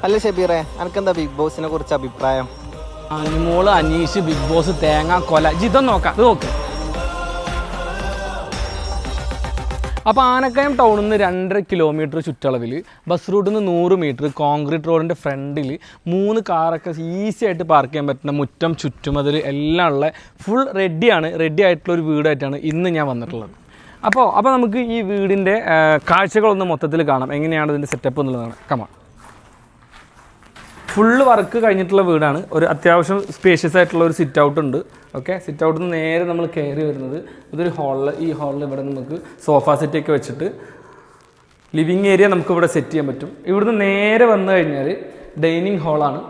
അല്ല ഷബീറെ, അനക്കെന്താ ബിഗ് ബോസിനെ കുറിച്ച് അഭിപ്രായം? അനുമോള്, അനീഷ്, ബിഗ് ബോസ്, തേങ്ങ, കൊല, ഇതൊന്നും നോക്കാം. ഇത് നോക്ക്. അപ്പോൾ ആനക്കയം ടൗണിൽ നിന്ന് 2.5 കിലോമീറ്റർ ചുറ്റളവിൽ ബസ് റൂട്ടിൽ നിന്ന് 100 മീറ്റർ കോൺക്രീറ്റ് റോഡിൻ്റെ ഫ്രണ്ടിൽ 3 കാറൊക്കെ ഈസി ആയിട്ട് പാർക്ക് ചെയ്യാൻ പറ്റുന്ന മുറ്റം, ചുറ്റുമതിൽ എല്ലാം ഉള്ള ഫുൾ റെഡി ആയിട്ടുള്ളൊരു വീടായിട്ടാണ് ഇന്ന് ഞാൻ വന്നിട്ടുള്ളത്. അപ്പോൾ നമുക്ക് ഈ വീടിൻ്റെ കാഴ്ചകളൊന്ന് മൊത്തത്തിൽ കാണാം, എങ്ങനെയാണ് ഇതിൻ്റെ സെറ്റപ്പ് എന്നുള്ളതാണ്. കമാ ഫുള്ള് വർക്ക് കഴിഞ്ഞിട്ടുള്ള വീടാണ്. ഒരു അത്യാവശ്യം സ്പേഷ്യസ് ആയിട്ടുള്ള ഒരു സിറ്റ് ഔട്ട് ഉണ്ട്. ഓക്കെ, സിറ്റ് ഔട്ടിൽ നിന്ന് നേരെ നമ്മൾ കയറി വരുന്നത് ഇതൊരു ഹാളിൽ. ഈ ഹാളിൽ ഇവിടെ നമുക്ക് സോഫ സെറ്റൊക്കെ വെച്ചിട്ട് ലിവിങ് ഏരിയ നമുക്ക് ഇവിടെ സെറ്റ് ചെയ്യാൻ പറ്റും. ഇവിടുന്ന് നേരെ വന്നു കഴിഞ്ഞാൽ ഡൈനിങ് ഹാളാണ്.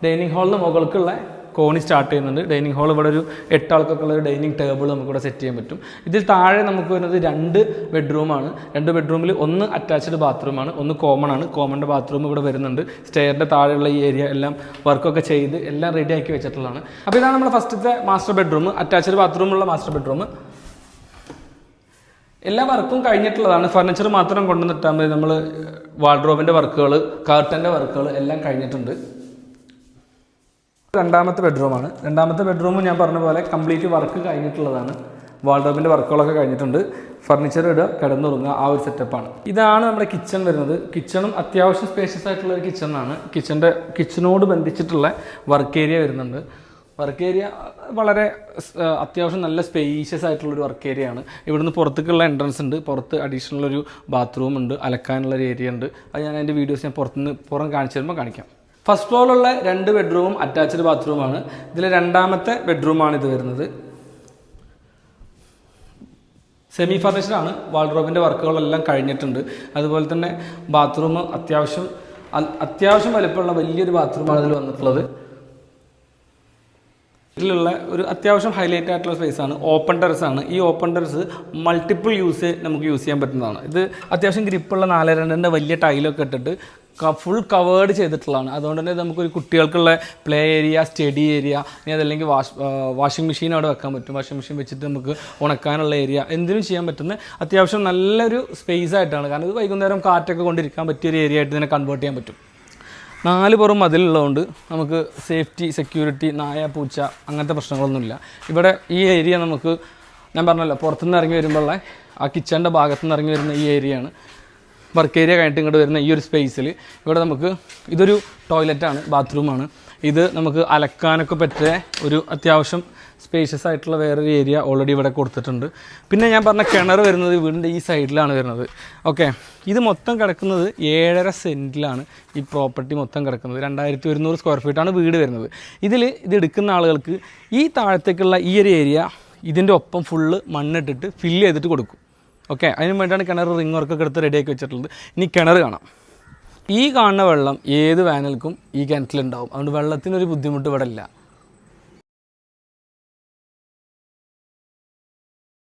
ഡൈനിങ് ഹാളിന് മുകൾക്കുള്ള കോണി സ്റ്റാർട്ട് ചെയ്യുന്നുണ്ട്. ഡൈനിങ് ഹാൾ ഇവിടെ ഒരു 8 ആൾക്കൊക്കെ ഉള്ള ഒരു ഡൈനിങ് ടേബിൾ നമുക്കിവിടെ സെറ്റ് ചെയ്യാൻ പറ്റും. ഇതിൽ താഴെ നമുക്ക് വരുന്നത് 2 ബെഡ്റൂമാണ്. 2 ബെഡ്റൂമിൽ ഒന്ന് അറ്റാച്ച്ഡ് ബാത്റൂമാണ്, ഒന്ന് കോമൺ ആണ്. കോമണിൻ്റെ ബാത്റൂം ഇവിടെ വരുന്നുണ്ട്. സ്റ്റെയറിൻ്റെ താഴെയുള്ള ഈ ഏരിയ എല്ലാം വർക്കൊക്കെ ചെയ്ത് എല്ലാം റെഡി ആക്കി വെച്ചിട്ടുള്ളതാണ്. അപ്പോൾ ഇതാണ് നമ്മുടെ ഫസ്റ്റത്തെ മാസ്റ്റർ ബെഡ്റൂം, അറ്റാച്ച്ഡ് ബാത്റൂമുള്ള മാസ്റ്റർ ബെഡ്റൂം. എല്ലാ വർക്കും കഴിഞ്ഞിട്ടുള്ളതാണ്. ഫർണിച്ചർ മാത്രം കൊണ്ടുവന്നിട്ടാൽ മതി. നമ്മൾ വാർഡ്രോബിൻ്റെ വർക്കുകൾ, കർട്ടൻ്റെ വർക്കുകൾ എല്ലാം കഴിഞ്ഞിട്ടുണ്ട്. രണ്ടാമത്തെ ബെഡ്റൂമാണ്. രണ്ടാമത്തെ ബെഡ്റൂം ഞാൻ പറഞ്ഞ പോലെ കംപ്ലീറ്റ് വർക്ക് കഴിഞ്ഞിട്ടുള്ളതാണ്. വാൾഡ്രോബിൻ്റെ വർക്കുകളൊക്കെ കഴിഞ്ഞിട്ടുണ്ട്. ഫർണിച്ചർ ഇടുക, കിടന്നുറങ്ങുക, ആ ഒരു സെറ്റപ്പാണ്. ഇതാണ് നമ്മുടെ കിച്ചൺ വരുന്നത്. കിച്ചണും അത്യാവശ്യം സ്പേഷ്യസ് ആയിട്ടുള്ള ഒരു കിച്ചണാണ്. കിച്ചണോട് ബന്ധിച്ചിട്ടുള്ള വർക്ക് ഏരിയ വരുന്നുണ്ട്. വർക്ക് ഏരിയ വളരെ അത്യാവശ്യം നല്ല സ്പേഷ്യസ് ആയിട്ടുള്ളൊരു വർക്ക് ഏരിയ ആണ്. ഇവിടുന്ന് പുറത്തേക്കുള്ള എൻട്രൻസ് ഉണ്ട്. പുറത്ത് അഡീഷണൽ ഒരു ബാത്റൂം ഉണ്ട്, അലക്കാനുള്ളൊരു ഏരിയ ഉണ്ട്. അത് ഞാൻ എൻ്റെ വീഡിയോസ് ഞാൻ പുറം കാണിച്ചു തരുമ്പോൾ കാണിക്കാം. ഫസ്റ്റ് ഫ്ലോറിലുള്ള 2 ബെഡ്റൂമും അറ്റാച്ച്ഡ് ബാത്റൂമാണ്. ഇതിൽ രണ്ടാമത്തെ ബെഡ്റൂമാണ് ഇത് വരുന്നത്. സെമി ഫർണിഷ്ഡാണ്. വാൾഡ്രോബിൻ്റെ വർക്കുകളെല്ലാം കഴിഞ്ഞിട്ടുണ്ട്. അതുപോലെ തന്നെ ബാത്റൂം അത്യാവശ്യം വലിപ്പമുള്ള വലിയൊരു ബാത്റൂമാണ് ഇതിൽ വന്നിട്ടുള്ളത്. ഇതിലുള്ള ഒരു അത്യാവശ്യം ഹൈലൈറ്റ് ആയിട്ടുള്ള സ്പേസാണ്. ഓപ്പൺ ടെറസാണ്. ഈ ഓപ്പൺ ടെറസ് മൾട്ടിപ്പിൾ നമുക്ക് യൂസ് ചെയ്യാൻ പറ്റുന്നതാണ്. ഇത് അത്യാവശ്യം ഗ്രിപ്പുള്ള 4.2 വലിയ ടൈലൊക്കെ ഇട്ടിട്ട് ഫുൾ കവേർഡ് ചെയ്തിട്ടുള്ളതാണ്. അതുകൊണ്ട് തന്നെ നമുക്കൊരു കുട്ടികൾക്കുള്ള പ്ലേ ഏരിയ, സ്റ്റഡി ഏരിയ, ഇനി അതല്ലെങ്കിൽ വാഷിംഗ് മെഷീൻ അവിടെ വെക്കാൻ പറ്റും. വാഷിംഗ് മെഷീൻ വെച്ചിട്ട് നമുക്ക് ഉണക്കാനുള്ള ഏരിയ, എന്തിനും ചെയ്യാൻ പറ്റുന്ന അത്യാവശ്യം നല്ലൊരു സ്പേസ് ആയിട്ടാണ്. കാരണം ഇത് വൈകുന്നേരം കാറ്റൊക്കെ കൊണ്ടിരിക്കാൻ പറ്റിയൊരു ഏരിയ ആയിട്ട് ഇതിനെ കൺവേർട്ട് ചെയ്യാൻ പറ്റും. 4 പുറം മതിലുള്ളതുകൊണ്ട് നമുക്ക് സേഫ്റ്റി, സെക്യൂരിറ്റി, നായ, പൂച്ച അങ്ങനത്തെ പ്രശ്നങ്ങളൊന്നുമില്ല. ഇവിടെ ഈ ഏരിയ നമുക്ക് ഞാൻ പറഞ്ഞല്ലോ, പുറത്തുനിന്ന് ഇറങ്ങി വരുമ്പോഴുള്ള ആ കിച്ചണിൻ്റെ ഭാഗത്തുനിന്ന് ഇറങ്ങി വരുന്ന ഈ ഏരിയയാണ്. വർക്ക് ഏരിയ കഴിഞ്ഞിട്ട് ഇങ്ങോട്ട് വരുന്ന ഈ ഒരു സ്പേസിൽ ഇവിടെ നമുക്ക് ഇതൊരു ടോയ്ലറ്റാണ്, ബാത്റൂമാണ്. ഇത് നമുക്ക് അലക്കാനൊക്കെ പറ്റിയ ഒരു അത്യാവശ്യം സ്പേഷ്യസ് ആയിട്ടുള്ള വേറൊരു ഏരിയ ഓൾറെഡി ഇവിടെ കൊടുത്തിട്ടുണ്ട്. പിന്നെ ഞാൻ പറഞ്ഞ കിണർ വരുന്നത് വീടിൻ്റെ ഈ സൈഡിലാണ് വരുന്നത്. ഓക്കെ, ഇത് മൊത്തം കിടക്കുന്നത് 7.5 സെൻറ്റിലാണ് ഈ പ്രോപ്പർട്ടി മൊത്തം കിടക്കുന്നത്. 2100 സ്ക്വയർ ഫീറ്റാണ് വീട് വരുന്നത്. ഇത് എടുക്കുന്ന ആളുകൾക്ക് ഈ താഴത്തേക്കുള്ള ഈ ഒരു ഏരിയ ഇതിൻ്റെ ഒപ്പം ഫുള്ള് മണ്ണിട്ടിട്ട് ഫില്ല് ചെയ്തിട്ട് കൊടുക്കും. ഓക്കെ, അതിന് വേണ്ടിയിട്ടാണ് കിണർ റിംഗ് വർക്കൊക്കെ എടുത്ത് റെഡിയാക്കി വെച്ചിട്ടുള്ളത്. ഇനി കിണർ കാണാം. ഈ കാണുന്ന വെള്ളം ഏത് വേനൽക്കും ഈ കിണറ്റിലുണ്ടാവും. അതുകൊണ്ട് വെള്ളത്തിനൊരു ബുദ്ധിമുട്ട് ഇവിടെ ഇല്ല.